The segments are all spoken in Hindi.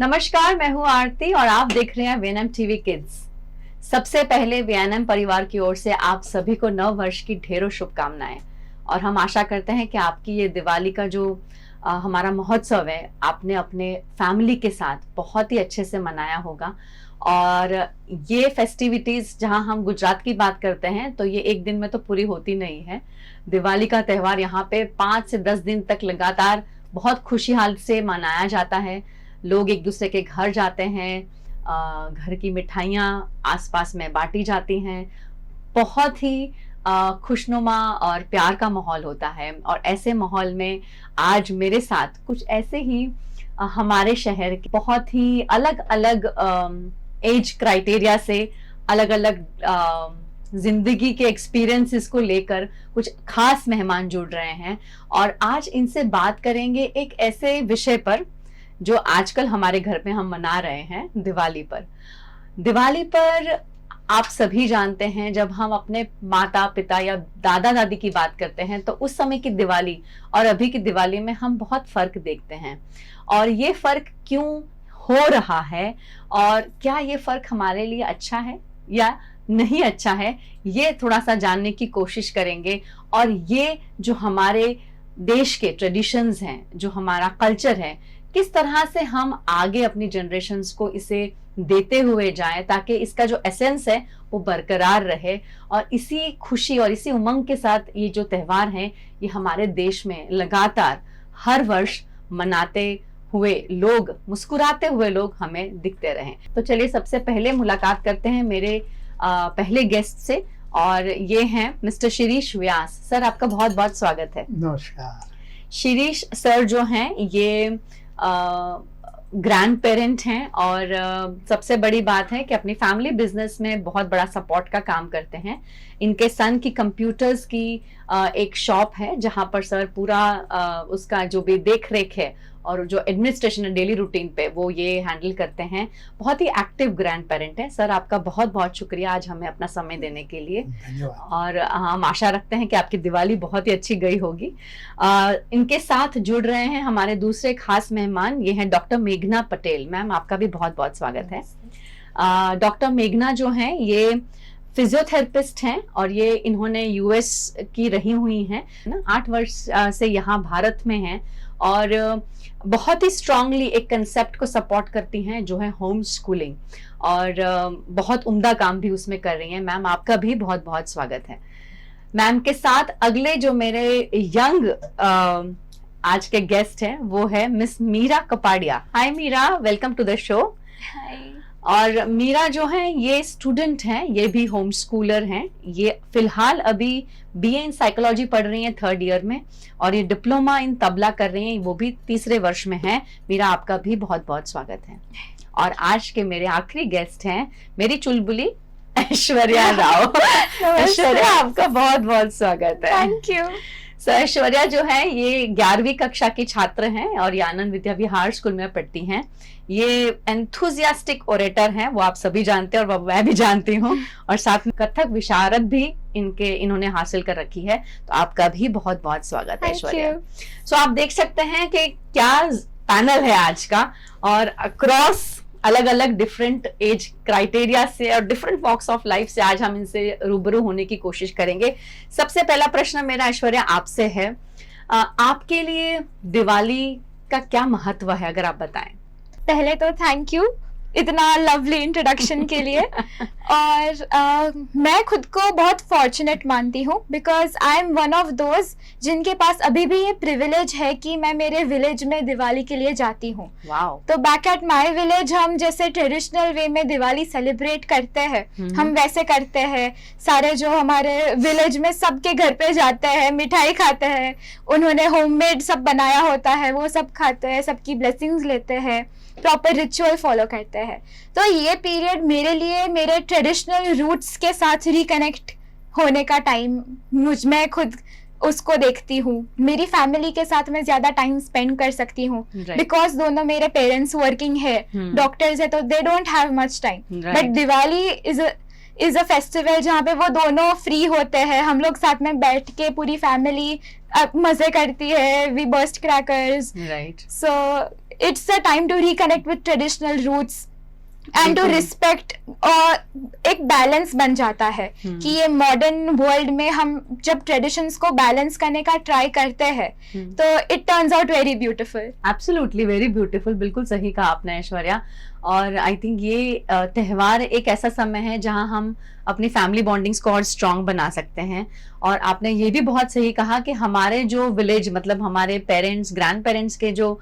नमस्कार, मैं हूँ आरती और आप देख रहे हैं वीएनएम टीवी किड्स। सबसे पहले वीएनएम परिवार की ओर से आप सभी को नव वर्ष की ढेरों शुभकामनाएं और हम आशा करते हैं कि आपकी ये दिवाली का जो हमारा महोत्सव है आपने अपने फैमिली के साथ बहुत ही अच्छे से मनाया होगा। और ये फेस्टिविटीज जहां हम गुजरात की बात करते हैं तो ये एक दिन में तो पूरी होती नहीं है। दिवाली का त्यौहार यहाँ पे 5 से 10 दिन तक लगातार बहुत खुशहाल से मनाया जाता है। लोग एक दूसरे के घर जाते हैं, घर की मिठाइयाँ आसपास में बांटी जाती हैं। बहुत ही खुशनुमा और प्यार का माहौल होता है। और ऐसे माहौल में आज मेरे साथ कुछ ऐसे ही हमारे शहर के बहुत ही अलग अलग एज क्राइटेरिया से अलग अलग जिंदगी के एक्सपीरियंसेस को लेकर कुछ खास मेहमान जुड़ रहे हैं और आज इनसे बात करेंगे एक ऐसे विषय पर जो आजकल हमारे घर में हम मना रहे हैं, दिवाली पर। दिवाली पर आप सभी जानते हैं जब हम अपने माता पिता या दादा दादी की बात करते हैं तो उस समय की दिवाली और अभी की दिवाली में हम बहुत फर्क देखते हैं। और ये फर्क क्यों हो रहा है और क्या ये फर्क हमारे लिए अच्छा है या नहीं अच्छा है, ये थोड़ा सा जानने की कोशिश करेंगे। और ये जो हमारे देश के ट्रेडिशंस हैं, जो हमारा कल्चर है, किस तरह से हम आगे अपनी जनरेशन्स को इसे देते हुए जाएं ताकि इसका जो एसेंस है वो बरकरार रहे। और इसी खुशी और इसी उमंग के साथ ये जो त्यौहार हैं ये हमारे देश में लगातार हर वर्ष मनाते हुए लोग, मुस्कुराते हुए लोग हमें दिखते रहें। तो चलिए सबसे पहले मुलाकात करते हैं मेरे पहले गेस्ट से और ये हैं मिस्टर शिरीष व्यास। सर, आपका बहुत बहुत स्वागत है। नमस्कार। शिरीष सर जो हैं ये ग्रैंड पेरेंट हैं और सबसे बड़ी बात है कि अपनी फैमिली बिजनेस में बहुत बड़ा सपोर्ट का काम करते हैं। इनके सन की कंप्यूटर्स की एक शॉप है जहां पर सर पूरा उसका जो भी देख रेख है और जो एडमिनिस्ट्रेशन है डेली रूटीन पे वो ये हैंडल करते हैं। बहुत ही एक्टिव ग्रैंड पेरेंट है। सर, आपका बहुत बहुत शुक्रिया आज हमें अपना समय देने के लिए। और हम आशा रखते हैं कि आपकी दिवाली बहुत ही अच्छी गई होगी। इनके साथ जुड़ रहे हैं हमारे दूसरे खास मेहमान, ये हैं डॉक्टर मेघना पटेल। मैम, आपका भी बहुत बहुत स्वागत है। डॉक्टर मेघना जो हैं ये फिजियोथेरेपिस्ट हैं और ये इन्होंने यूएस की रही हुई हैं ना, 8 वर्ष से यहाँ भारत में हैं और बहुत ही स्ट्रांगली एक कंसेप्ट को सपोर्ट करती हैं जो है होम स्कूलिंग और बहुत उम्दा काम भी उसमें कर रही हैं। मैम, आपका भी बहुत बहुत स्वागत है। मैम के साथ अगले जो मेरे यंग आज के गेस्ट हैं वो है miss Meera Kapadia. Hi Meera, welcome to the show. Hi. और मीरा जो है ये स्टूडेंट हैं, ये भी होम स्कूलर हैं। ये फिलहाल अभी बीए इन साइकोलॉजी पढ़ रही हैं 3rd ईयर में और ये डिप्लोमा इन तबला कर रही हैं, वो भी 3रे वर्ष में है। मीरा, आपका भी बहुत बहुत स्वागत है। और आज के मेरे आखिरी गेस्ट हैं मेरी चुलबुली ऐश्वर्या राव। ऐश्वर्या, आपका बहुत बहुत स्वागत है। Thank you. सो ऐश्वर्या जो है ये 11वीं कक्षा की छात्र हैं और ये आनंद विद्या विहार स्कूल में पढ़ती हैं। ये एंथुजियास्टिक ओरेटर हैं, वो आप सभी जानते हैं और मैं भी जानती हूँ। और साथ में कथक विशारद भी इन्होंने हासिल कर रखी है। तो आपका भी बहुत बहुत स्वागत है ऐश्वर्या। सो आप देख सकते हैं कि क्या पैनल है आज का और अक्रॉस अलग अलग डिफरेंट एज क्राइटेरिया से और डिफरेंट वॉक्स ऑफ लाइफ से आज हम इनसे रूबरू होने की कोशिश करेंगे। सबसे पहला प्रश्न मेरा ऐश्वर्या आपसे है, आपके लिए दिवाली का क्या महत्व है, अगर आप बताएं। पहले तो थैंक यू इतना लवली इंट्रोडक्शन के लिए। और मैं खुद को बहुत फॉर्चुनेट मानती हूँ because I am one of those जिनके पास अभी भी ये प्रिविलेज है कि मैं मेरे विलेज में दिवाली के लिए जाती हूँ। वाओ। तो बैक एट माय विलेज हम जैसे ट्रेडिशनल वे में दिवाली सेलिब्रेट करते हैं, हम वैसे करते हैं। सारे जो हमारे विलेज में सबके घर पे जाते हैं, मिठाई खाते हैं, उन्होंने होममेड सब बनाया होता है वो सब खाते हैं, सबकी ब्लेसिंग्स लेते हैं, प्रॉपर रिचुअल फॉलो करते हैं। तो ये पीरियड मेरे लिए मेरे ट्रेडिशनल रूट्स के साथ रिकनेक्ट होने का टाइम, मैं खुद उसको देखती हूँ। मेरी फैमिली के साथ मैं ज्यादा टाइम स्पेंड कर सकती हूँ बिकॉज दोनों मेरे पेरेंट्स वर्किंग है, डॉक्टर्स है, तो they don't have much time. But Diwali is a festival जहाँ पे वो दोनों फ्री होते हैं, हम लोग साथ में बैठ के पूरी फैमिली मजे करती है, we burst crackers. Right. So it's a time to reconnect with traditional roots and to respect, और एक बैलेंस बन जाता है कि ये मॉडर्न वर्ल्ड में हम जब ट्रेडिशंस को बैलेंस करने का ट्राई करते हैं तो it turns out very beautiful. Absolutely very beautiful, बिल्कुल सही कहा आपने ऐश्वर्या। और आई थिंक ये त्यौहार एक ऐसा समय है जहां हम अपनी फैमिली बॉन्डिंग्स को और स्ट्रांग बना सकते हैं। और आपने ये भी बहुत सही कहा कि हमारे जो विलेज, मतलब हमारे पेरेंट्स ग्रैंड पेरेंट्स के जो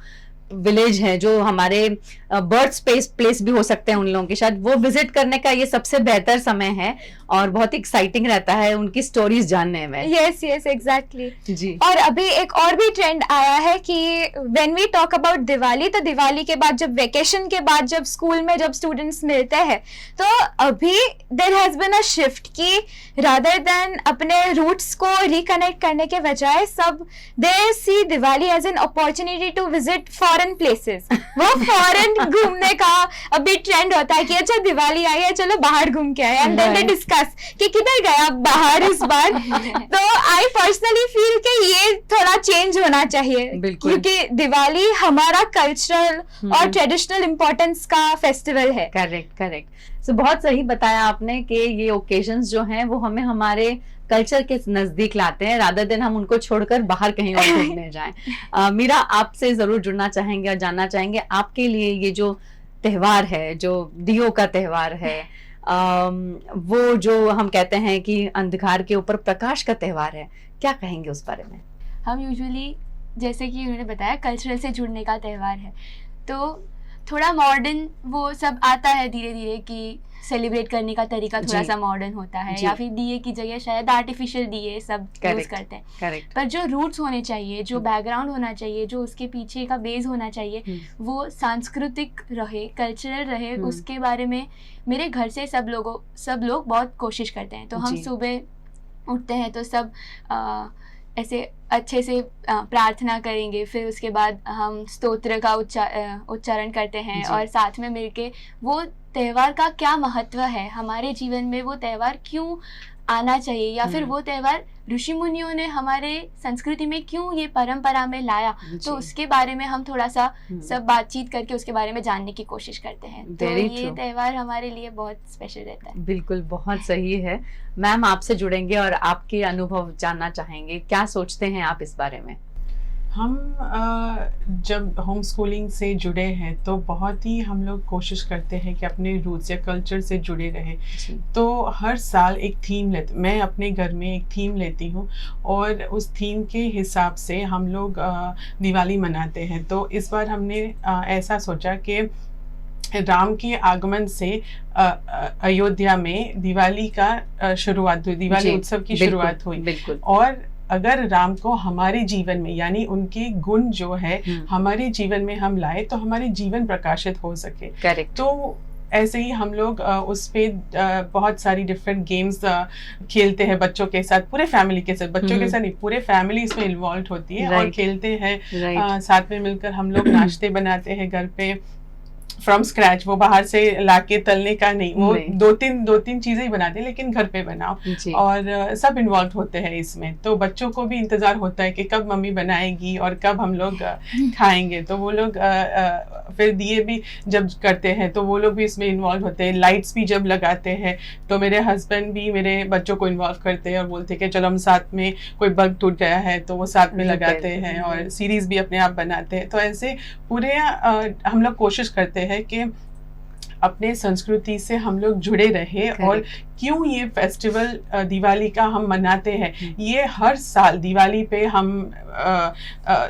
विलेज है, जो हमारे बर्थ स्पेस प्लेस भी हो सकते हैं उन लोगों के, शायद वो विजिट करने का ये सबसे बेहतर समय है और बहुत एक्साइटिंग रहता है उनकी स्टोरीज जानने में। यस यस एग्जैक्टली जी। और अभी एक और भी ट्रेंड आया है कि when we talk about Diwali, तो दिवाली के बाद जब वेकेशन के बाद जब स्कूल में जब स्टूडेंट्स मिलते हैं तो अभी there has been a shift कि रादर देन अपने रूट्स को रिकनेक्ट करने के बजाय सब they see Diwali as an opportunity to visit foreign places. वो फॉरेन घूमने का अभी ट्रेंड होता है कि अच्छा दिवाली आई है, चलो बाहर घूम के आए, एंड देन दे डिस्कस कि किधर गया बाहर इस बार। तो आई पर्सनली फील कि ये थोड़ा चेंज होना चाहिए, क्योंकि दिवाली हमारा कल्चरल और ट्रेडिशनल इम्पोर्टेंस का फेस्टिवल है। Correct correct. सो बहुत सही बताया आपने कि ये ओकेजन्स जो हैं वो हमें हमारे कल्चर के नजदीक लाते हैं, रादर देन हम उनको छोड़कर बाहर कहीं और घूमने जाएं। मीरा, आपसे जरूर जुड़ना चाहेंगे और जानना चाहेंगे आपके लिए ये जो त्योहार है, जो दियों का त्योहार है, वो जो हम कहते हैं कि अंधकार के ऊपर प्रकाश का त्योहार है, क्या कहेंगे उस बारे में? हम यूजुअली, जैसे कि उन्होंने बताया, कल्चरल से जुड़ने का त्यौहार है, तो थोड़ा मॉडर्न वो सब आता है धीरे धीरे कि सेलिब्रेट करने का तरीका थोड़ा सा मॉडर्न होता है, या फिर दिए की जगह शायद आर्टिफिशियल दिए सब यूज करते हैं। करेक्ट। पर जो रूट्स होने चाहिए, जो बैकग्राउंड होना चाहिए, जो उसके पीछे का बेस होना चाहिए, वो सांस्कृतिक रहे, कल्चरल रहे, उसके बारे में मेरे घर से सब लोग बहुत कोशिश करते हैं। तो हम सुबह उठते हैं तो सब ऐसे अच्छे से प्रार्थना करेंगे, फिर उसके बाद हम स्तोत्र का उच्चारण करते हैं और साथ में मिलके वो त्यौहार का क्या महत्व है हमारे जीवन में, वो त्यौहार क्यों आना चाहिए, या फिर वो त्यौहार ऋषि मुनियों ने हमारे संस्कृति में क्यों ये परंपरा में लाया, तो उसके बारे में हम थोड़ा सा सब बातचीत करके उसके बारे में जानने की कोशिश करते हैं। तो ये त्यौहार हमारे लिए बहुत स्पेशल रहता है। बिल्कुल, बहुत सही है। मैम, आपसे जुड़ेंगे और आपके अनुभव जानना चाहेंगे, क्या सोचते हैं आप इस बारे में? हम जब होम स्कूलिंग से जुड़े हैं तो बहुत ही हम लोग कोशिश करते हैं कि अपने रूट्स या कल्चर से जुड़े रहें। तो हर साल एक थीम मैं अपने घर में एक थीम लेती हूँ और उस थीम के हिसाब से हम लोग दिवाली मनाते हैं। तो इस बार हमने ऐसा सोचा कि राम के आगमन से अयोध्या में दिवाली का शुरुआत हुई, दिवाली उत्सव की शुरुआत हुई। और अगर राम को हमारे जीवन में, यानी उनके गुण जो है हमारे जीवन में हम लाए तो हमारे जीवन प्रकाशित हो सके। करेक्ट। तो ऐसे ही हम लोग उस पे बहुत सारी डिफरेंट गेम्स खेलते हैं बच्चों के साथ, पूरे फैमिली के साथ, बच्चों के साथ नहीं, पूरे फैमिली इसमें इन्वॉल्व होती है और खेलते हैं। साथ में मिलकर हम लोग नाश्ते बनाते हैं घर पे फ्रॉम स्क्रैच, वो बाहर से लाके तलने का नहीं, वो दो तीन चीजें ही बनाते हैं लेकिन घर पे बनाओ, और सब इन्वॉल्व होते हैं इसमें। तो बच्चों को भी इंतजार होता है कि कब मम्मी बनाएगी और कब हम लोग खाएंगे। तो वो लोग फिर दिए भी जब करते हैं तो वो लोग भी इसमें इन्वॉल्व होते हैं। लाइट्स भी जब लगाते हैं तो मेरे हस्बैंड भी मेरे बच्चों को इन्वॉल्व करते हैं और बोलते हैं कि चलो हम साथ में, कोई बल्ब टूट गया है तो वो साथ में लगाते हैं, और सीरीज भी अपने आप बनाते हैं। तो ऐसे पूरे हम लोग कोशिश करते हैं कि अपने संस्कृति से हम लोग जुड़े रहे। और क्यों ये फेस्टिवल दिवाली का हम मनाते हैं, ये हर साल दिवाली पे हम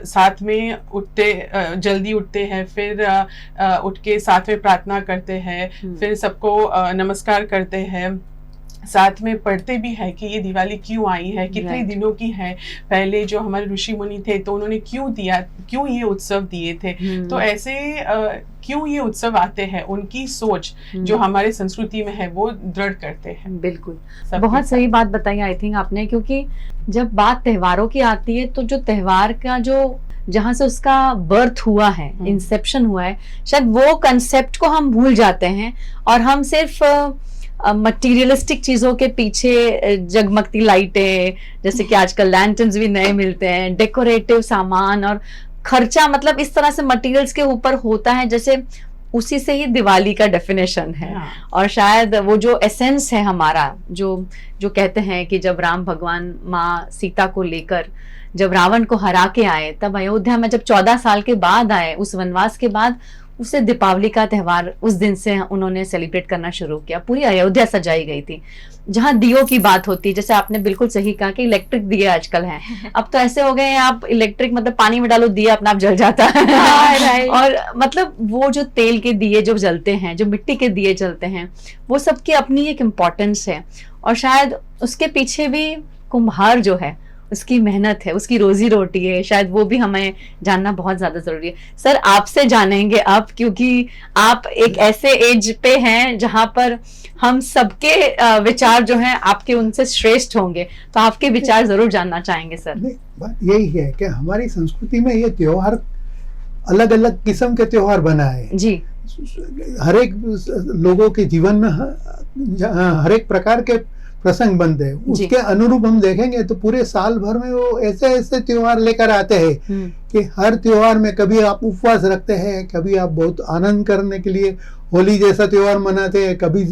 साथ में उठते, जल्दी उठते हैं, फिर उठ के साथ में प्रार्थना करते हैं, फिर सबको नमस्कार करते हैं, साथ में पढ़ते भी है कि ये दिवाली क्यों आई है, कितने दिनों की है, पहले जो हमारे ऋषि मुनि थे तो उन्होंने क्यों ये उत्सव दिए थे। तो ऐसे क्यों ये उत्सव आते हैं, उनकी सोच जो हमारे संस्कृति में है वो दृढ़ करते हैं। बिल्कुल, बहुत सही बात बताई आई थिंक आपने, क्योंकि जब बात त्योहारों की आती है तो जो त्योहार का जो जहाँ से उसका बर्थ हुआ है, इंसेप्शन हुआ है, शायद वो कंसेप्ट को हम भूल जाते हैं और हम सिर्फ मटेरियलिस्टिक चीजों के पीछे, जगमगती लाइटें, जैसे कि आजकल लैंटर्न्स भी नए मिलते हैं, डेकोरेटिव सामान और खर्चा मतलब इस तरह से मटेरियल्स के ऊपर होता है जैसे उसी से ही दिवाली का डेफिनेशन है। और शायद वो जो एसेंस है हमारा, जो जो कहते हैं कि जब राम भगवान माँ सीता को लेकर जब रावण को हरा के आए, तब अयोध्या में जब 14 साल के बाद आए, उस वनवास के बाद, उसे दीपावली का त्यौहार उस दिन से उन्होंने सेलिब्रेट करना शुरू किया। पूरी अयोध्या सजाई गई थी। जहाँ दियों की बात होती, जैसे आपने बिल्कुल सही कहा कि इलेक्ट्रिक दिए आजकल हैं, अब तो ऐसे हो गए हैं आप इलेक्ट्रिक मतलब पानी में डालो दिया अपना आप जल जाता है। और मतलब वो जो तेल के दिए जो जलते हैं, जो मिट्टी के दिए जलते हैं, वो सबकी अपनी एक इम्पोर्टेंस है। और शायद उसके पीछे भी कुम्हार जो है उसकी मेहनत है, उसकी रोजी रोटी है, शायद वो भी हमें जानना बहुत ज्यादा जरूरी है। सर आपसे जानेंगे अब, क्योंकि आप एक ऐसे एज पे हैं जहां पर हम सबके विचार जो हैं आपके उनसे श्रेष्ठ होंगे, तो आपके विचार जरूर जानना चाहेंगे सर। बात यही है कि हमारी संस्कृति में ये त्योहार अलग अलग किस्म के त्योहार बनाए जी, हर एक लोगों के जीवन में हर एक प्रकार के प्रसंग बनते हैं, उसके अनुरूप हम देखेंगे तो पूरे साल भर में वो ऐसे ऐसे त्योहार लेकर आते हैं कि हर त्योहार में कभी आप उपवास रखते हैं, कभी आप बहुत आनंद करने के लिए होली जैसा त्योहार मनाते हैं, कभी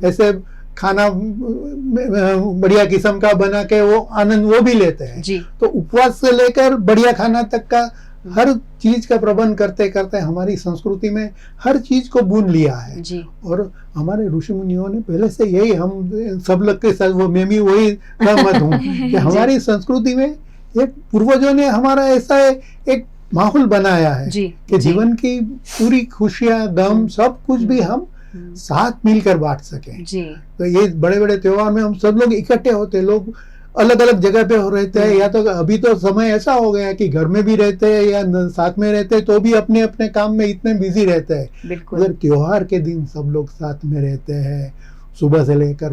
ऐसे खाना बढ़िया किस्म का बना के वो आनंद वो भी लेते हैं जी। तो उपवास से लेकर बढ़िया खाना तक का हर चीज का प्रबंध करते करते हमारी संस्कृति में हर चीज को बुन लिया है जी। और हमारे ऋषि मुनियों ने पहले से यही, हम सब लोग के साथ वो मैं भी वही सहमत हूँ कि हमारी संस्कृति में एक पूर्वजों ने हमारा ऐसा एक माहौल बनाया है जी, कि जीवन की पूरी खुशियां गम सब कुछ भी हम साथ मिलकर बांट सकें जी। तो ये बड़े बड़े त्योहार में हम सब लोग इकट्ठे होते, लोग अलग अलग जगह पे हो रहते हैं, या तो अभी तो समय ऐसा हो गया कि घर में भी रहते हैं या साथ में रहते हैं तो भी अपने अपने काम में इतने बिजी रहते हैं। बिल्कुल। अगर त्योहार के दिन सब लोग साथ में रहते हैं सुबह से लेकर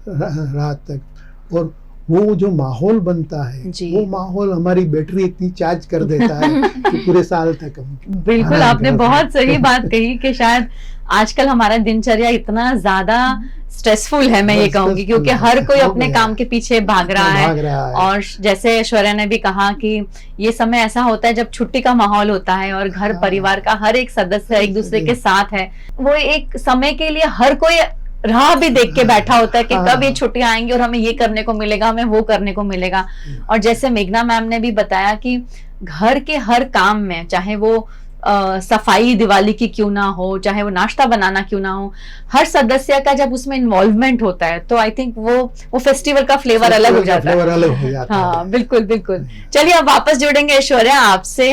रात तक, और वो जो माहौल बनता है वो माहौल हमारी बैटरी इतनी चार्ज कर देता है कि पूरे साल तक हम बिल्कुल आपने बहुत सही बात कही कि शायद आजकल हमारा दिनचर्या इतना ज्यादा स्ट्रेसफुल है, मैं ये कहूंगी, क्योंकि हर कोई अपने काम के पीछे भाग रहा है। और जैसे ऐश्वर्या ने भी कहा कि ये समय ऐसा होता है जब छुट्टी का माहौल होता है और घर परिवार का हर एक सदस्य एक दूसरे के साथ है, वो एक समय के लिए हर कोई राह भी देख के बैठा होता है कि कब ये छुट्टियां आएंगी और हमें ये करने को मिलेगा, हमें वो करने को मिलेगा। और जैसे मेघना मैम ने भी बताया कि घर के हर काम में, चाहे वो सफाई दिवाली की क्यों ना हो, चाहे वो नाश्ता बनाना क्यों ना हो, हर सदस्य का जब उसमें इन्वॉल्वमेंट होता है तो आई थिंक वो फेस्टिवल का फ्लेवर अलग हो जाता है। हाँ बिल्कुल बिल्कुल। चलिए अब वापस जुड़ेंगे ऐश्वर्या आपसे।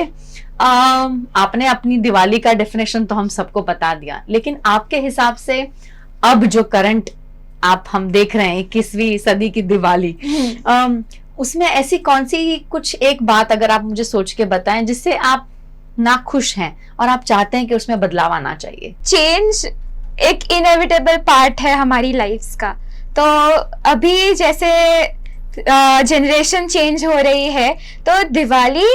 आपने अपनी दिवाली का डेफिनेशन तो हम सबको बता दिया, लेकिन आपके हिसाब से अब जो करंट आप हम देख रहे हैं 21वीं सदी की दिवाली, उसमें ऐसी कौन सी कुछ एक बात अगर आप मुझे सोच के बताएं जिससे आप ना खुश हैं और आप चाहते हैं कि उसमें बदलाव आना चाहिए? चेंज एक इनएविटेबल पार्ट है हमारी लाइफ्स का। तो अभी जैसे जनरेशन चेंज हो रही है तो दिवाली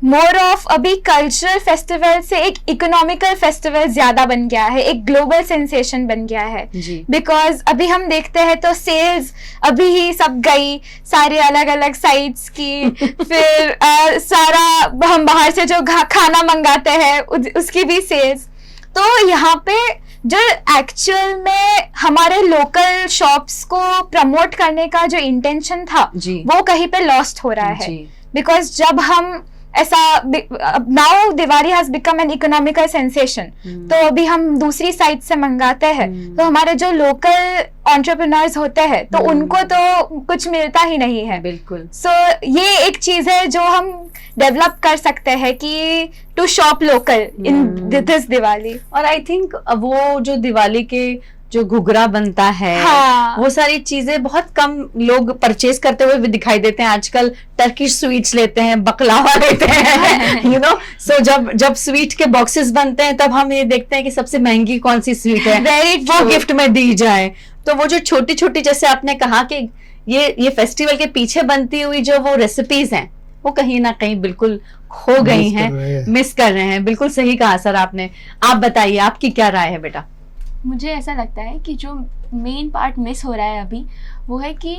मोर ऑफ अभी कल्चरल फेस्टिवल से एक इकोनॉमिकल फेस्टिवल ज्यादा बन गया है, एक ग्लोबल सेंसेशन बन गया है। बिकॉज अभी हम देखते हैं तो सेल्स अभी ही सब गई सारे अलग अलग साइट्स की, फिर सारा हम बाहर से जो खाना मंगाते हैं उसकी भी सेल्स। तो यहाँ पे जो एक्चुअल में हमारे लोकल शॉप्स को प्रमोट करने का जो इंटेंशन था वो कहीं पे लॉस्ट हो रहा है। बिकॉज जब हम ऐसा now Diwali has become an economical sensation, तो अभी हम दूसरी साइड से मंगाते हैं तो हमारे जो लोकल एंटरप्रेन्योर्स होते हैं तो उनको तो कुछ मिलता ही नहीं है। बिल्कुल। सो ये एक चीज है जो हम डेवलप कर सकते हैं कि to shop local in this Diwali. और आई थिंक वो जो दिवाली के जो घुघरा बनता है, वो सारी चीजें बहुत कम लोग परचेज करते हुए भी दिखाई देते हैं। आजकल टर्किश स्वीट्स लेते हैं, बकलावा लेते हैं, यू नो। सो जब स्वीट के बॉक्सेस बनते हैं तब हम ये देखते हैं कि सबसे महंगी कौन सी स्वीट है, वो गिफ्ट में दी जाए। तो वो जो छोटी छोटी, जैसे आपने कहा कि ये फेस्टिवल के पीछे बनती हुई जो वो रेसिपीज हैं वो कहीं ना कहीं बिल्कुल खो गई हैं, मिस कर रहे हैं। बिल्कुल सही कहा सर आपने। आप बताइए आपकी क्या राय है बेटा? मुझे ऐसा लगता है कि जो मेन पार्ट मिस हो रहा है अभी वो है कि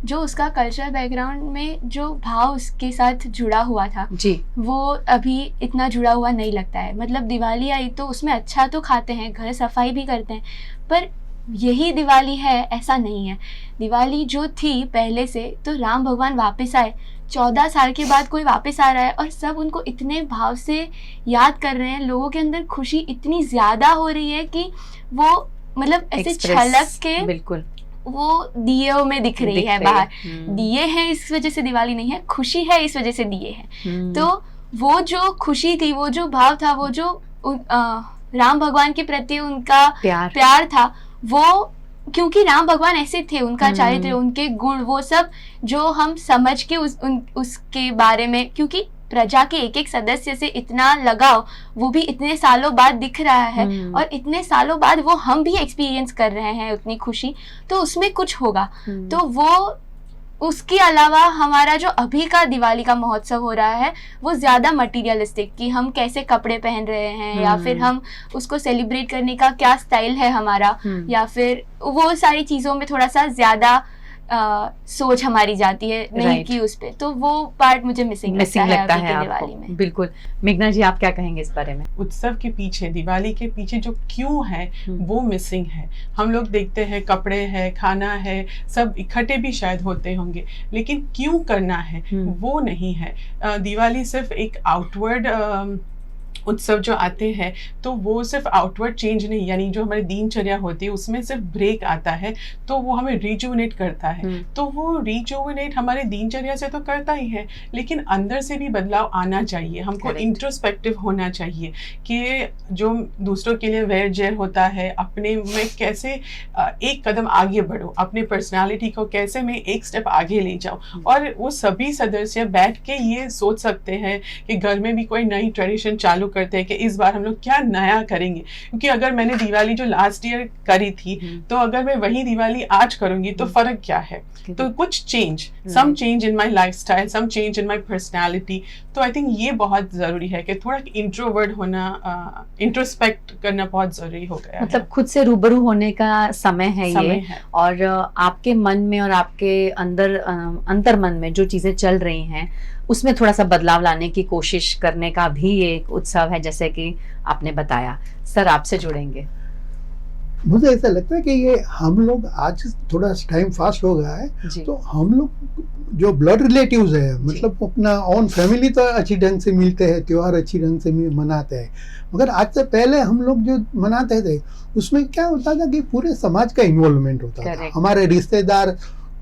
जो उसका कल्चरल बैकग्राउंड में जो भाव उसके साथ जुड़ा हुआ था जी, वो अभी इतना जुड़ा हुआ नहीं लगता है। मतलब दिवाली आई तो उसमें अच्छा तो खाते हैं, घर सफाई भी करते हैं, पर यही दिवाली है ऐसा नहीं है। दिवाली जो थी पहले से, तो राम भगवान वापस आए, 14 साल के बाद कोई वापस आ रहा है और सब उनको इतने भाव से याद कर रहे हैं। लोगों के अंदर खुशी इतनी ज़्यादा हो रही है कि वो मतलब ऐसे छलक के बिल्कुल वो दियों में दिख रही है बाहर। दिए हैं इस वजह से दिवाली नहीं है, खुशी है इस वजह से दिए हैं। तो वो जो खुशी थी, वो जो भाव था, वो जो राम भगवान के प्रति उनका प्यार था, वो क्योंकि राम भगवान ऐसे थे, उनका चारित्र, उनके गुण, वो सब जो हम समझ के उसके बारे में, क्योंकि प्रजा के एक एक सदस्य से इतना लगाव वो भी इतने सालों बाद दिख रहा है और इतने सालों बाद वो हम भी एक्सपीरियंस कर रहे हैं उतनी खुशी, तो उसमें कुछ होगा। तो वो उसके अलावा हमारा जो अभी का दिवाली का महोत्सव हो रहा है वो ज़्यादा मटीरियलिस्टिक, कि हम कैसे कपड़े पहन रहे हैं या फिर हम उसको सेलिब्रेट करने का क्या स्टाइल है हमारा, या फिर वो सारी चीज़ों में थोड़ा सा ज़्यादा सोच हमारी जाती है नहीं कि उस पे, तो वो पार्ट मुझे मिसिंग लगता है दिवाली में। बिल्कुल। मेघना जी, आप क्या कहेंगे इस बारे में? उत्सव के पीछे, दिवाली के पीछे जो क्यों है वो मिसिंग है। हम लोग देखते हैं कपड़े है, खाना है, सब इकट्ठे भी शायद होते होंगे, लेकिन क्यों करना है वो नहीं है। दिवाली सिर्फ एक आउटवर्ड उत्सव जो आते हैं तो वो सिर्फ आउटवर्ड चेंज नहीं, यानी जो हमारी दिनचर्या होती है उसमें सिर्फ ब्रेक आता है तो वो हमें रिजुविनेट करता है। तो वो रिजुविनेट हमारे दिनचर्या से तो करता ही है, लेकिन अंदर से भी बदलाव आना चाहिए। हमको इंट्रोस्पेक्टिव होना चाहिए कि जो दूसरों के लिए वैर जैर होता है, अपने में कैसे एक कदम आगे बढ़ो, अपने पर्सनालिटी को कैसे मैं एक स्टेप आगे ले जाऊँ। और वो सभी सदस्य बैठ के ये सोच सकते हैं कि घर में भी कोई नई ट्रेडिशन चालू करते हैं कि इस बार हम लोग क्या नया करेंगे, क्योंकि अगर मैंने दिवाली जो लास्ट ईयर करी थी तो अगर मैं वही दिवाली आज करूंगी तो फर्क क्या है। तो कुछ change, some change in my lifestyle, some change in my personality. तो आई थिंक ये बहुत जरूरी है कि थोड़ा इंट्रोवर्ट होना, इंट्रोस्पेक्ट करना बहुत जरूरी हो गया मतलब खुद से रूबरू होने का समय है ये। और आपके मन में और आपके अंदर अंतर मन में जो चीजें चल रही हैं उसमें थोड़ा सा बदलाव लाने की कोशिश करने का भी एक उत्सव है, जैसे कि आपने बताया। सर, आपसे जुड़ेंगे। मुझे ऐसा लगता है कि ये हम लोग आज थोड़ा टाइम फास्ट हो गया है, तो हम लोग जो ब्लड रिलेटिव्स है, मतलब अपना ओन फैमिली तो अच्छी ढंग से मिलते हैं, त्योहार अच्छी ढंग से मनाते हैं, मगर आज से पहले हम लोग जो मनाते थे उसमें क्या होता था कि पूरे समाज का इन्वॉल्वमेंट होता था। हमारे रिश्तेदार,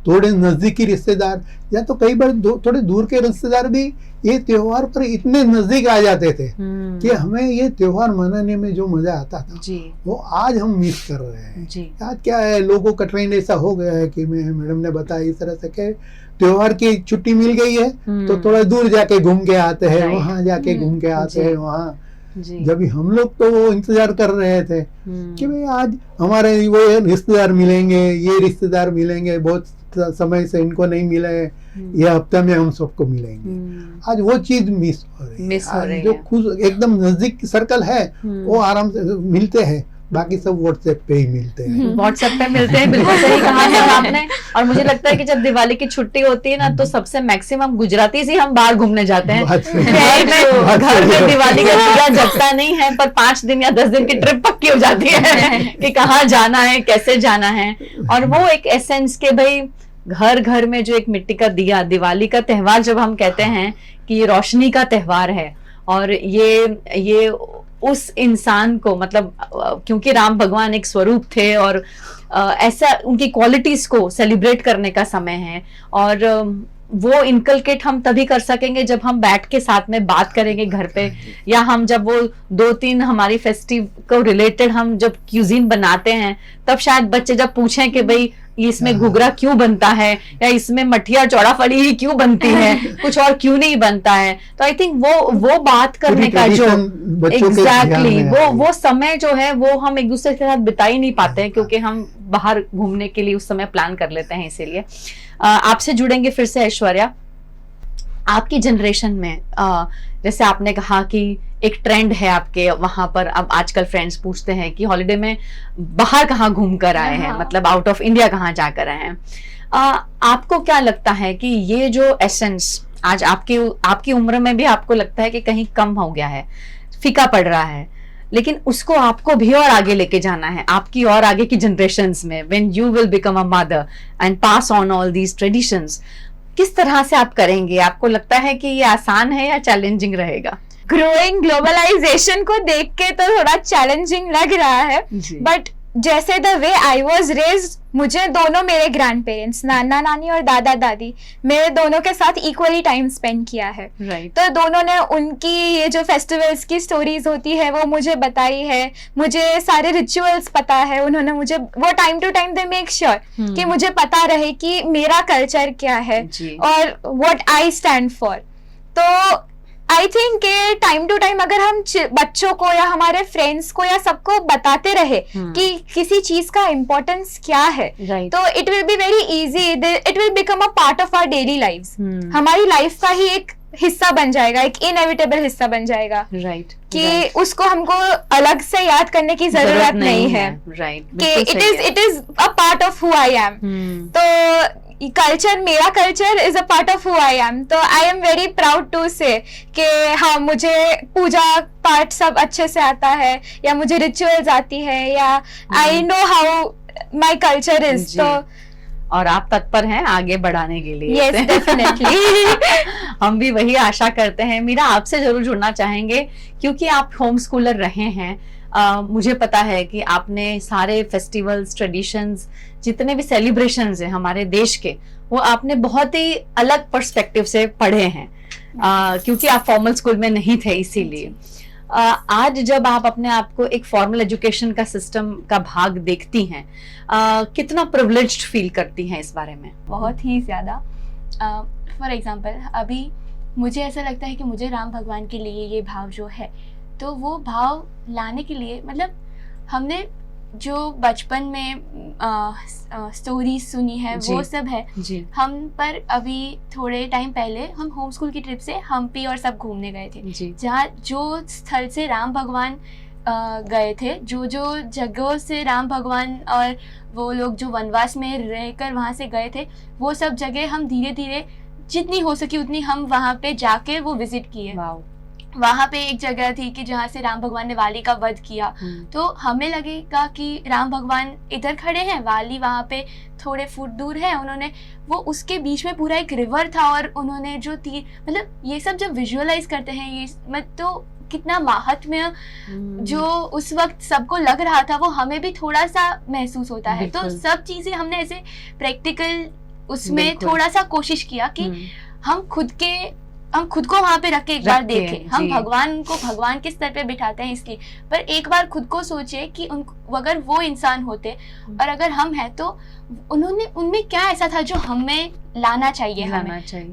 थोड़े नजदीकी रिश्तेदार या तो कई बार थोड़े दूर के रिश्तेदार भी ये त्योहार पर इतने नजदीक आ जाते थे कि हमें ये त्योहार मनाने में जो मजा आता था वो आज हम मिस कर रहे हैं। आज क्या है, लोगों का ट्रेंड ऐसा हो गया है कि मैडम ने बताया इस तरह से कि त्योहार की छुट्टी मिल गई है तो थोड़ा दूर जाके घूम के आते हैं, वहां जाके घूम के आते हैं वहाँ। जब हम लोग तो वो इंतजार कर रहे थे कि भाई आज हमारे वो रिश्तेदार मिलेंगे, ये रिश्तेदार मिलेंगे, बहुत समय से इनको नहीं मिले, ये हफ्ते में हम सबको मिलेंगे। आज वो चीज मिस हो रही है। जो खुद एकदम नजदीक सर्कल है वो आराम से मिलते हैं, बाकी सब व्हाट्सएप पे ही मिलते हैं। व्हाट्सएप पे मिलते हैं, बिल्कुल सही कहा है आपने। और मुझे लगता है कि जब दिवाली की छुट्टी होती है ना तो सबसे मैक्सिमम गुजराती से हम बाहर घूमने जाते हैं। घर में दिवाली का दिया जगता नहीं है, पर 5 दिन या 10 दिन की ट्रिप पक्की हो जाती है कि कहाँ जाना है, कैसे जाना है। और वो एक एसेंस के भाई घर घर में जो एक मिट्टी का दिया, दिवाली का त्योहार जब हम कहते हैं कि ये रोशनी का त्योहार है, और ये उस इंसान को, मतलब क्योंकि राम भगवान एक स्वरूप थे और ऐसा उनकी क्वालिटीज को सेलिब्रेट करने का समय है। और वो इनकलकेट हम तभी कर सकेंगे जब हम बैठ के साथ में बात करेंगे घर पे, या हम जब वो 2-3 हमारी फेस्टिव को रिलेटेड हम जब क्यूजीन बनाते हैं तब शायद बच्चे जब पूछें कि भाई इसमें घुघरा क्यों बनता है, या इसमें मठिया चौड़ा फली ही क्यों बनती है, कुछ और क्यों नहीं बनता है। तो आई थिंक वो बात करने का जो एग्जैक्टली वो समय जो है वो हम एक दूसरे के साथ बिता ही नहीं पाते हैं, क्योंकि हम बाहर घूमने के लिए उस समय प्लान कर लेते हैं। इसीलिए आपसे जुड़ेंगे फिर से ऐश्वर्या। आपकी जनरेशन में जैसे आपने कहा कि एक ट्रेंड है आपके वहां पर, अब आजकल फ्रेंड्स पूछते हैं कि हॉलिडे में बाहर कहाँ घूम कर आए हैं, मतलब आउट ऑफ इंडिया कहाँ जाकर आए हैं। आपको क्या लगता है कि ये जो एसेंस आज आपकी उम्र में भी आपको लगता है कि कहीं कम हो गया है, फीका पड़ रहा है, लेकिन उसको आपको भी और आगे लेके जाना है आपकी और आगे की जनरेशन्स में, when you will become a mother and pass on all these traditions, किस तरह से आप करेंगे? आपको लगता है कि ये आसान है या चैलेंजिंग रहेगा? ग्रोइंग ग्लोबलाइजेशन को देख के तो थोड़ा चैलेंजिंग लग रहा है, बट जैसे the way I was raised, मुझे दोनों मेरे ग्रैंड पेरेंट्स, नाना नानी और दादा दादी, मेरे दोनों के साथ इक्वली टाइम स्पेंड किया है। तो दोनों ने उनकी ये जो फेस्टिवल्स की स्टोरीज होती है वो मुझे बताई है, मुझे सारे रिचुअल्स पता है, उन्होंने मुझे वो time to time they make sure कि मुझे पता रहे कि मेरा कल्चर क्या है और व्हाट आई स्टैंड फॉर। तो आई थिंक के टाइम टू टाइम अगर हम बच्चों को या हमारे फ्रेंड्स को या सबको बताते रहे कि किसी चीज का इम्पोर्टेंस क्या है, तो it will be very easy, it will become a part of our daily lives. हमारी लाइफ का ही एक हिस्सा बन जाएगा, एक इनएविटेबल हिस्सा बन जाएगा, कि उसको हमको अलग से याद करने की जरूरत नहीं है, कि it is a part of who I am. तो कल्चर, मेरा culture is a part of who I am. तो I am very proud to say कि हाँ, मुझे पूजा पाठ सब अच्छे से आता है, या मुझे रिचुअल्स आती है, या I know how my culture is. तो और आप तत्पर हैं आगे बढ़ाने के लिए। Yes, definitely. हम भी वही आशा करते हैं। मीरा, आपसे जरूर जुड़ना चाहेंगे क्योंकि आप होम स्कूलर रहे हैं। मुझे पता है कि आपने सारे फेस्टिवल्स, ट्रेडिशंस, जितने भी सेलिब्रेशंस हैं हमारे देश के, वो आपने बहुत ही अलग पर्सपेक्टिव से पढ़े हैं, क्योंकि आप फॉर्मल स्कूल में नहीं थे। इसीलिए आज जब आप अपने आप को एक फॉर्मल एजुकेशन का सिस्टम का भाग देखती हैं, कितना प्रिविलेज्ड फील करती हैं इस बारे में? बहुत ही ज़्यादा। फॉर एग्जांपल, अभी मुझे ऐसा लगता है कि मुझे राम भगवान के लिए ये भाव जो है, तो वो भाव लाने के लिए, मतलब हमने जो बचपन में स्टोरीज सुनी है वो सब है जी। हम पर अभी थोड़े टाइम पहले हम होम स्कूल की ट्रिप से हम्पी और सब घूमने गए थे, जहाँ जो स्थल से राम भगवान गए थे, जो जो जगहों से राम भगवान और वो लोग जो वनवास में रहकर वहाँ से गए थे, वो सब जगह हम धीरे धीरे जितनी हो सकी उतनी हम वहाँ पे जाके वो विजिट किए। वहाँ पे एक जगह थी कि जहाँ से राम भगवान ने वाली का वध किया, तो हमें लगेगा कि राम भगवान इधर खड़े हैं, वाली वहाँ पे थोड़े फुट दूर है, उन्होंने वो उसके बीच में पूरा एक रिवर था और उन्होंने जो तीर, मतलब ये सब जब विजुअलाइज करते हैं ये मत, तो कितना माहात्म्य जो उस वक्त सबको लग रहा था वो हमें भी थोड़ा सा महसूस होता है। तो सब चीजें हमने ऐसे प्रैक्टिकल उसमें थोड़ा सा कोशिश किया कि हम खुद को वहां पे रख के एक बार देखें। हम भगवान को भगवान के स्तर पे बिठाते हैं इसलिए, पर एक बार खुद को सोचे कि अगर वो इंसान होते और अगर हम हैं, तो उनमें क्या ऐसा था जो हमें लाना चाहिए।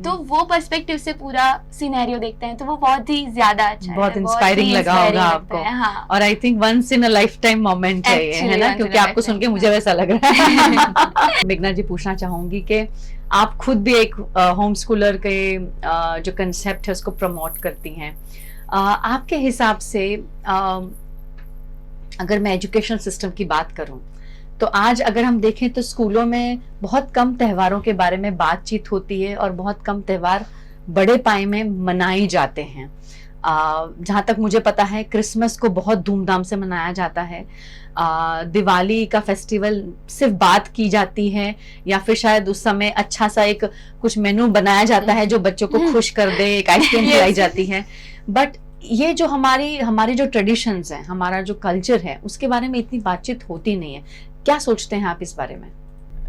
तो वो पर्सपेक्टिव से पूरा सिनेरियो देखते हैं, तो वो बहुत ही ज्यादा अच्छा है, बहुत इंस्पायरिंग लगा होगा आपको। हाँ। और I think once in a lifetime moment है ये, है ना? क्योंकि आपको सुन के मुझे वैसा लग रहा है। मेघना जी, पूछना चाहूंगी कि आप खुद भी एक होम स्कूलर के जो कंसेप्ट है उसको प्रमोट करती हैं। आपके हिसाब से अगर मैं एजुकेशन सिस्टम की बात करूं, तो आज अगर हम देखें तो स्कूलों में बहुत कम त्योहारों के बारे में बातचीत होती है और बहुत कम त्योहार बड़े पाए में मनाए जाते हैं। जहाँ तक मुझे पता है क्रिसमस को बहुत धूमधाम से मनाया जाता है। दिवाली का फेस्टिवल सिर्फ बात की जाती है, या फिर शायद उस समय अच्छा सा एक कुछ मेनू बनाया जाता है जो बच्चों को खुश कर दे, एक आइसक्रीम खिलाई जाती है। बट ये जो हमारी जो ट्रेडिशंस हैं, हमारा जो कल्चर है, उसके बारे में इतनी बातचीत होती नहीं है। क्या सोचते हैं आप इस बारे में?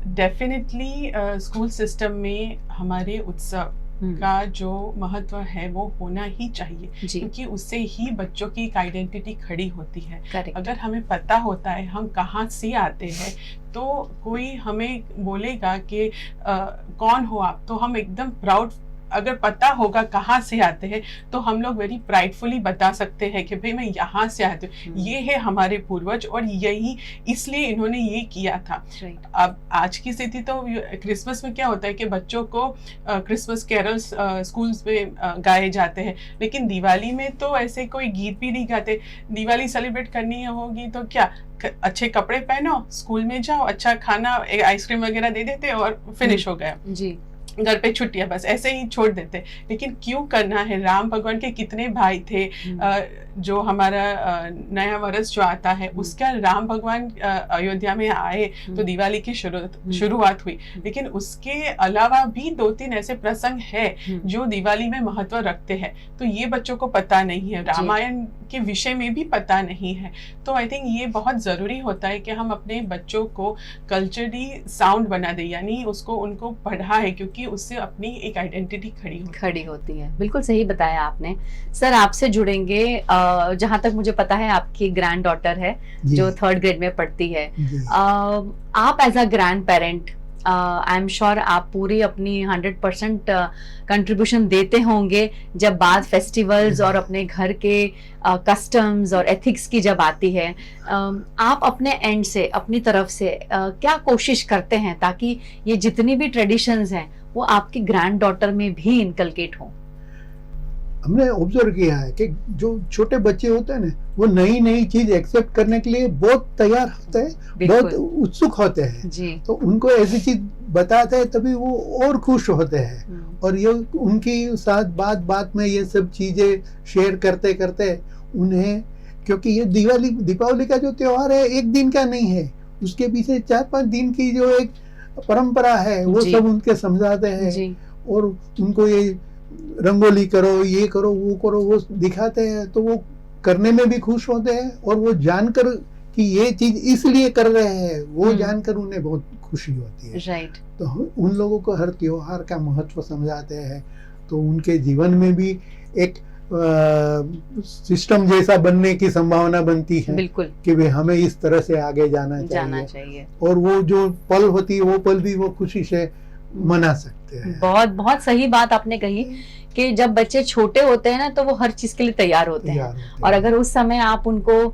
डेफिनेटली स्कूल सिस्टम में हमारे उत्सव का जो महत्व है वो होना ही चाहिए, क्योंकि उससे ही बच्चों की एक आइडेंटिटी खड़ी होती है। अगर हमें पता होता है हम कहाँ से आते हैं, तो कोई हमें बोलेगा कि कौन हो आप, तो हम एकदम प्राउड, अगर पता होगा कहाँ से आते हैं तो हम लोग वेरी प्राइडफुली बता सकते हैं कि भाई मैं यहाँ से आती हूँ, ये है हमारे पूर्वज और यही इसलिए इन्होंने ये किया था। अब आज की स्थिति तो क्रिसमस में क्या होता है कि बच्चों को क्रिसमस कैरल्स स्कूल्स में गाए जाते हैं, लेकिन दिवाली में तो ऐसे कोई गीत भी नहीं गाते। दिवाली सेलिब्रेट करनी होगी तो क्या अच्छे कपड़े पहनो, स्कूल में जाओ, अच्छा खाना, आइसक्रीम वगैरह दे देते और फिनिश हो गया जी, घर पे छुट्टियां, बस ऐसे ही छोड़ देते। लेकिन क्यों करना है? राम भगवान के कितने भाई थे, जो हमारा नया वर्ष जो आता है उसका राम भगवान अयोध्या में आए तो दिवाली की शुरुआत हुई, लेकिन उसके अलावा भी 2-3 ऐसे प्रसंग है जो दिवाली में महत्व रखते हैं, तो ये बच्चों को पता नहीं है, रामायण के विषय में भी पता नहीं है। तो आई थिंक ये बहुत जरूरी होता है कि हम अपने बच्चों को कल्चरली साउंड बना दें, यानी उसको उनको पढ़ाए, क्योंकि उससे अपनी एक आइडेंटिटी खड़ी होती है। बिल्कुल सही बताया आपने। सर आपसे जुड़ेंगे, जहां तक मुझे पता है आपकी ग्रैंड डॉटर है जो 3rd ग्रेड में पढ़ती है। आप as a grandparent I am sure आप पूरी अपनी 100% कंट्रीब्यूशन देते होंगे जब बात फेस्टिवल्स और अपने घर के कस्टम्स और एथिक्स की जब आती है। आप अपने एंड से, अपनी तरफ से क्या कोशिश करते हैं ताकि ये जितनी भी ट्रेडिशंस हैं वो आपकी ग्रैंड डॉटर में भी इनकलकेट हो? हमने ऑब्जर्व किया है कि जो छोटे बच्चे होते हैं ना, वो नई नई चीज एक्सेप्ट करने के लिए बहुत तैयार होते हैं, बहुत उत्सुक होते हैं जी। तो उनको ऐसी चीज बताते हैं तभी वो और खुश होते हैं, और ये उनकी साथ बात में ये सब चीजें शेयर करते करते उन्हें, क्योंकि ये दीपावली का जो त्योहार है एक दिन का नहीं है, उसके पीछे 4-5 दिन की जो एक परंपरा है वो सब उनके समझाते हैं, और उनको ये रंगोली करो, ये करो, वो दिखाते हैं, तो वो करने में भी खुश होते हैं, और वो जानकर कि ये चीज इसलिए कर रहे हैं वो जानकर उन्हें बहुत खुशी होती है। राइट। तो उन लोगों को हर त्योहार का महत्व समझाते हैं, तो उनके जीवन में भी एक सिस्टम जैसा बनने की संभावना बनती है। बिल्कुल। कि भाई हमें इस तरह से आगे जाना चाहिए, और वो जो पल होती है वो पल भी वो खुशी से मना सकते हैं। बहुत बहुत सही बात आपने कही कि जब बच्चे छोटे होते हैं ना तो वो हर चीज के लिए तैयार होते हैं, और अगर उस समय आप उनको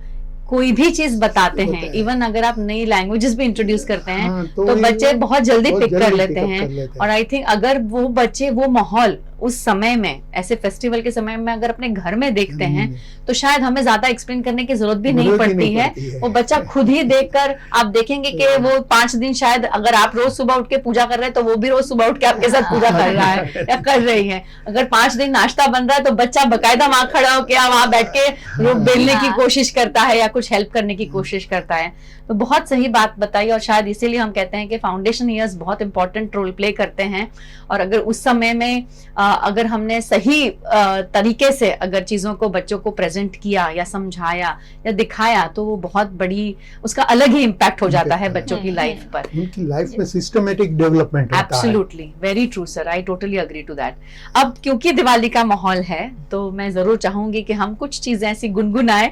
कोई भी चीज बताते हैं, इवन अगर आप नई लैंग्वेजेस भी इंट्रोड्यूस करते हैं तो बच्चे बहुत जल्दी पिक कर लेते हैं। और आई थिंक अगर वो बच्चे वो माहौल उस समय में, ऐसे फेस्टिवल के समय में अगर अपने घर में देखते हैं तो शायद हमें ज्यादा एक्सप्लेन करने की जरूरत भी नहीं पड़ती है। वो बच्चा खुद ही देखकर आप देखेंगे कि वो 5 दिन शायद अगर आप रोज सुबह उठ के पूजा कर रहे हैं तो वो भी रोज सुबह उठ के आपके साथ पूजा कर रहा है या कर रही है। अगर 5 दिन नाश्ता बन रहा है तो बच्चा बकायदा वहां खड़ा होकर वहां बैठ के रोट बेलने की कोशिश करता है या कुछ हेल्प करने की कोशिश करता है। तो बहुत सही बात बताई, और शायद इसीलिए हम कहते हैं कि फाउंडेशन ईयर्स बहुत इंपॉर्टेंट रोल प्ले करते हैं। और अगर उस समय में अगर हमने सही तरीके से अगर चीजों को बच्चों को प्रेजेंट किया या समझाया या दिखाया तो वो बहुत बड़ी, उसका अलग ही इम्पैक्ट हो जाता है बच्चों की लाइफ पर, उनकी लाइफ में सिस्टमेटिक डेवलपमेंट होता है। Absolutely, very true sir, I totally agree to that. अब क्योंकि दिवाली का माहौल है तो मैं जरूर चाहूंगी कि हम कुछ चीजें ऐसी गुनगुनाएं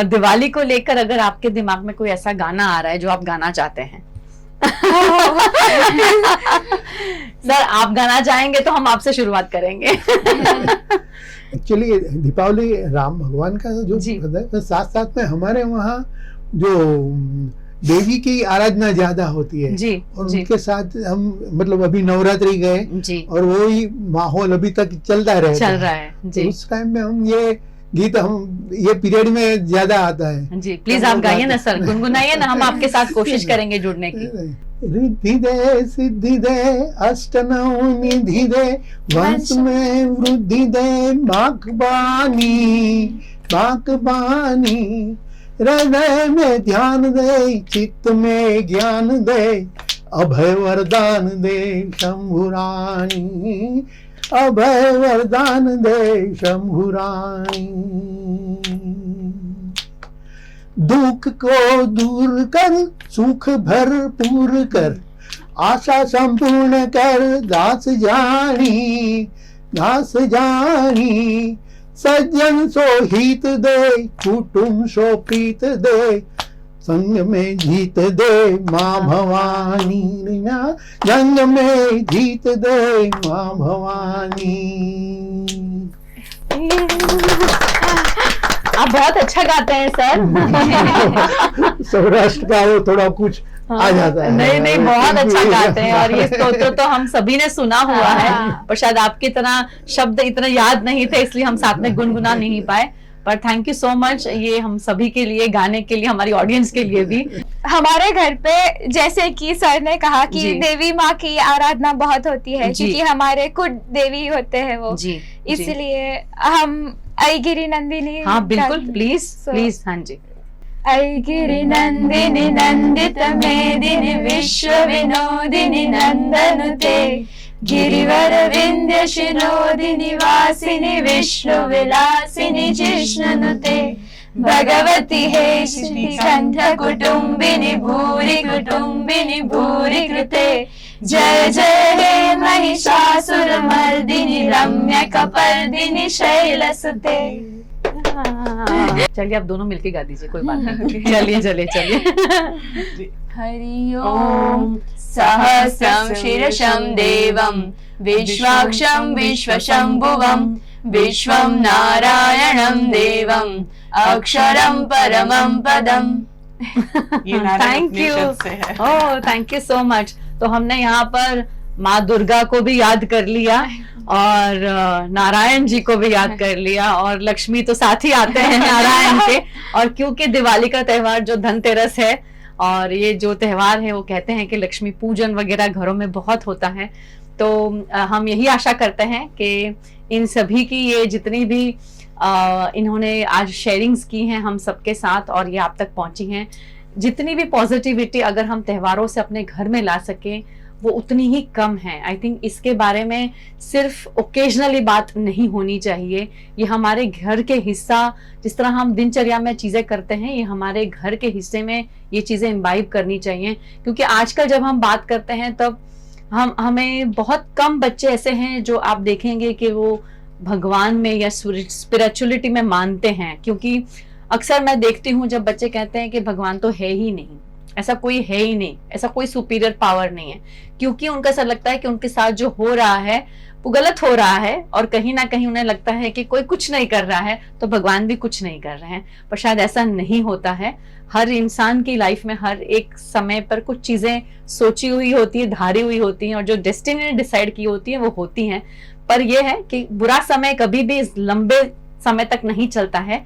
दिवाली को लेकर। अगर आपके दिमाग में कोई ऐसा गाना आ रहा है जो आप गाना चाहते हैं सर आप गाना चाहेंगे तो हम आपसे शुरुआत करेंगे। एक्चुअली दीपावली राम भगवान का जो है, साथ साथ में हमारे वहाँ जो देवी की आराधना ज्यादा होती है जी, और उनके साथ हम मतलब अभी नवरात्रि गए और वही माहौल अभी तक चल रहा है जी। तो उस टाइम में हम ये गीत हम ये पीरियड में ज्यादा आता है जी। प्लीज आप गाइए ना सर, गुनगुनाइए ना, हम आपके साथ कोशिश करेंगे जुड़ने की। रिद्धि दे सिद्धि दे अष्टनौ निधि दे वंश में वृद्धि दे बागबानी हृदय में ध्यान दे चित्त में ज्ञान दे अभय वरदान दे शंभु रानी अभय वरदान दे शंभु रानी। दुख को दूर कर सुख भरपूर कर आशा संपूर्ण कर दास जानी सज्जन सो हित दे कुटुंब सो प्रीत दे संग में जीत दे माँ भवानी जंग में जीत दे माँ भवानी। आप बहुत अच्छा गाते हैं सर। सौराष्ट्र का वो थोड़ा कुछ आ जाता है। नहीं बहुत अच्छा गाते हैं, और ये स्तोत्र तो हम सभी ने सुना हुआ है, पर शायद आपकी तरह शब्द इतना याद नहीं थे इसलिए हम साथ में गुनगुना नहीं पाए। पर थैंक यू सो मच, ये हम सभी के लिए, गाने के लिए, हमारी ऑडियंस के लिए भी। हमारे घर पे जैसे कि सर ने कहा कि जी। देवी माँ की आराधना बहुत होती है, जी। क्योंकि हमारे कुल देवी होते हैं वो, जी, इसलिए हम ऐगिरी नंदिनी हाँ बिल्कुल, गाते- प्लीज So- प्लीज, हाँ जी। ऐगिरि नंदिनि नंदित मेदिनि विश्व विनोदिनि नंदनुते गिरिवर विंध्य शिरोदिनि वासिनि विष्णु विलासिनि जिष्णुनुते भगवती हे श्रीकंठ कुटुंबिनि भूरि कृते जय जय हे महिषासुर मर्दिनि रम्य कपर्दिनि शैलसुते। चलिए आप दोनों मिलके गा दीजिए, कोई बात नहीं। चलिए चलिए चलिए। हरि ओम सहस्रं शीर्षं देवं विश्वाक्षं विश्वशंभुवं विश्वं नारायणं देवं अक्षरं परमं पदम्। ये नारायण थैंक यू, उपनिषद से है। Oh thank you so much. तो हमने यहाँ पर माँ दुर्गा को भी याद कर लिया और नारायण जी को भी याद कर लिया, और लक्ष्मी तो साथ ही आते हैं नारायण के। और क्योंकि दिवाली का त्योहार जो धनतेरस है, और ये जो त्योहार है वो कहते हैं कि लक्ष्मी पूजन वगैरह घरों में बहुत होता है, तो हम यही आशा करते हैं कि इन सभी की ये जितनी भी इन्होंने आज शेयरिंग्स की हैं हम सबके साथ, और ये आप तक पहुंची हैं, जितनी भी पॉजिटिविटी अगर हम त्योहारों से अपने घर में ला सके वो उतनी ही कम है। आई थिंक इसके बारे में सिर्फ ओकेजनली बात नहीं होनी चाहिए, ये हमारे घर के हिस्सा, जिस तरह हम दिनचर्या में चीजें करते हैं, ये हमारे घर के हिस्से में ये चीजें इम्बाइब करनी चाहिए। क्योंकि आजकल जब हम बात करते हैं तब हमें बहुत कम बच्चे ऐसे हैं जो आप देखेंगे कि वो भगवान में या स्पिरिचुअलिटी में मानते हैं। क्योंकि अक्सर मैं देखती हूँ जब बच्चे कहते हैं कि भगवान तो है ही नहीं, ऐसा कोई है ही नहीं, ऐसा कोई सुपीरियर पावर नहीं है, क्योंकि उनको ऐसा लगता है कि उनके साथ जो हो रहा है वो गलत हो रहा है, और कहीं ना कहीं उन्हें लगता है कि कोई कुछ नहीं कर रहा है तो भगवान भी कुछ नहीं कर रहे हैं। पर शायद ऐसा नहीं होता है। हर इंसान की लाइफ में हर एक समय पर कुछ चीजें सोची हुई होती है, धारी हुई होती हैं, और जो डेस्टिनी ने डिसाइड की होती है वो होती हैं। पर यह है कि बुरा समय कभी भी इस लंबे समय तक नहीं चलता है,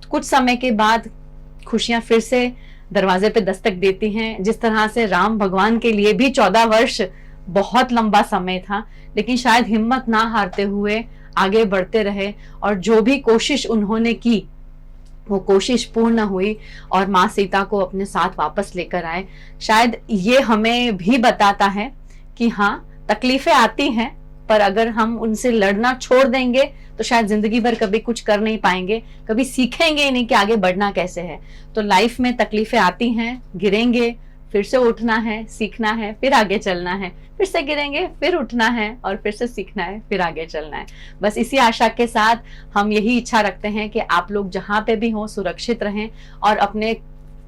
कुछ समय के बाद खुशियां फिर से दरवाजे पे दस्तक देती हैं। जिस तरह से राम भगवान के लिए भी 14 वर्ष बहुत लंबा समय था, लेकिन शायद हिम्मत ना हारते हुए आगे बढ़ते रहे, और जो भी कोशिश उन्होंने की वो कोशिश पूर्ण हुई, और माँ सीता को अपने साथ वापस लेकर आए। शायद ये हमें भी बताता है कि हाँ, तकलीफें आती हैं, पर अगर हम उनसे लड़ना छोड़ देंगे तो शायद जिंदगी भर कभी कुछ कर नहीं पाएंगे, कभी सीखेंगे ही नहीं कि आगे बढ़ना कैसे है। तो लाइफ में तकलीफें आती हैं, गिरेंगे, फिर से उठना है, सीखना है, फिर आगे चलना है, फिर से गिरेंगे, फिर उठना है, और फिर से सीखना है, फिर आगे चलना है। बस इसी आशा के साथ हम यही इच्छा रखते हैं कि आप लोग जहाँ पे भी हों सुरक्षित रहें, और अपने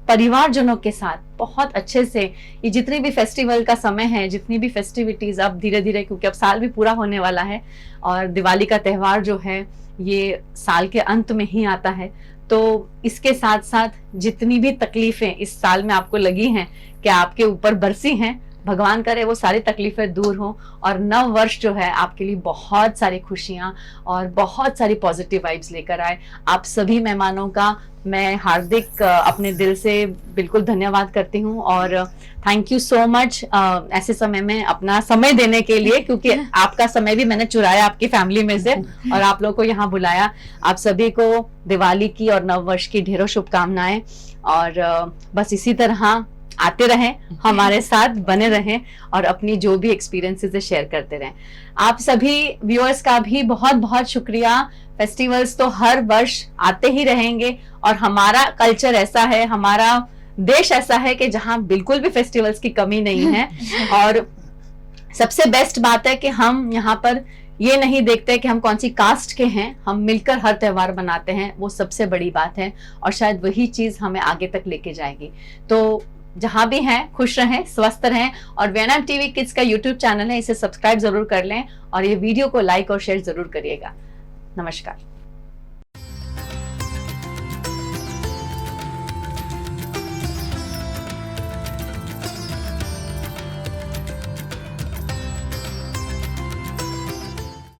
परिवारजनों के साथ बहुत अच्छे से ये जितनी भी फेस्टिवल का समय है, जितनी भी फेस्टिविटीज अब धीरे धीरे, क्योंकि अब साल भी पूरा होने वाला है, और दिवाली का त्योहार जो है ये साल के अंत में ही आता है, तो इसके साथ साथ जितनी भी तकलीफें इस साल में आपको लगी हैं कि आपके ऊपर बरसी हैं, भगवान करे वो सारी तकलीफें दूर हों, और नव वर्ष जो है आपके लिए बहुत सारी खुशियां और बहुत सारी पॉजिटिव वाइब्स लेकर आए। आप सभी मेहमानों का मैं हार्दिक अपने दिल से बिल्कुल धन्यवाद करती हूँ, और थैंक यू सो मच ऐसे समय में अपना समय देने के लिए, क्योंकि आपका समय भी मैंने चुराया आपकी फैमिली में से और आप लोगों को यहाँ बुलाया। आप सभी को दिवाली की और नव वर्ष की ढेरों शुभकामनाएं, और बस इसी तरह आते रहें, हमारे साथ बने रहें, और अपनी जो भी एक्सपीरियंसेस शेयर करते रहें। आप सभी व्यूअर्स का भी बहुत बहुत शुक्रिया। फेस्टिवल्स तो हर वर्ष आते ही रहेंगे, और हमारा कल्चर ऐसा है, हमारा देश ऐसा है कि जहां बिल्कुल भी फेस्टिवल्स की कमी नहीं है। और सबसे बेस्ट बात है कि हम यहाँ पर ये नहीं देखते कि हम कौन सी कास्ट के हैं, हम मिलकर हर त्योहार मनाते हैं, वो सबसे बड़ी बात है, और शायद वही चीज हमें आगे तक लेके जाएगी। तो जहां भी हैं खुश रहें, स्वस्थ रहें, और VNM TV किड्स का YouTube चैनल है, इसे सब्सक्राइब जरूर कर लें, और ये वीडियो को लाइक और शेयर जरूर करिएगा। नमस्कार।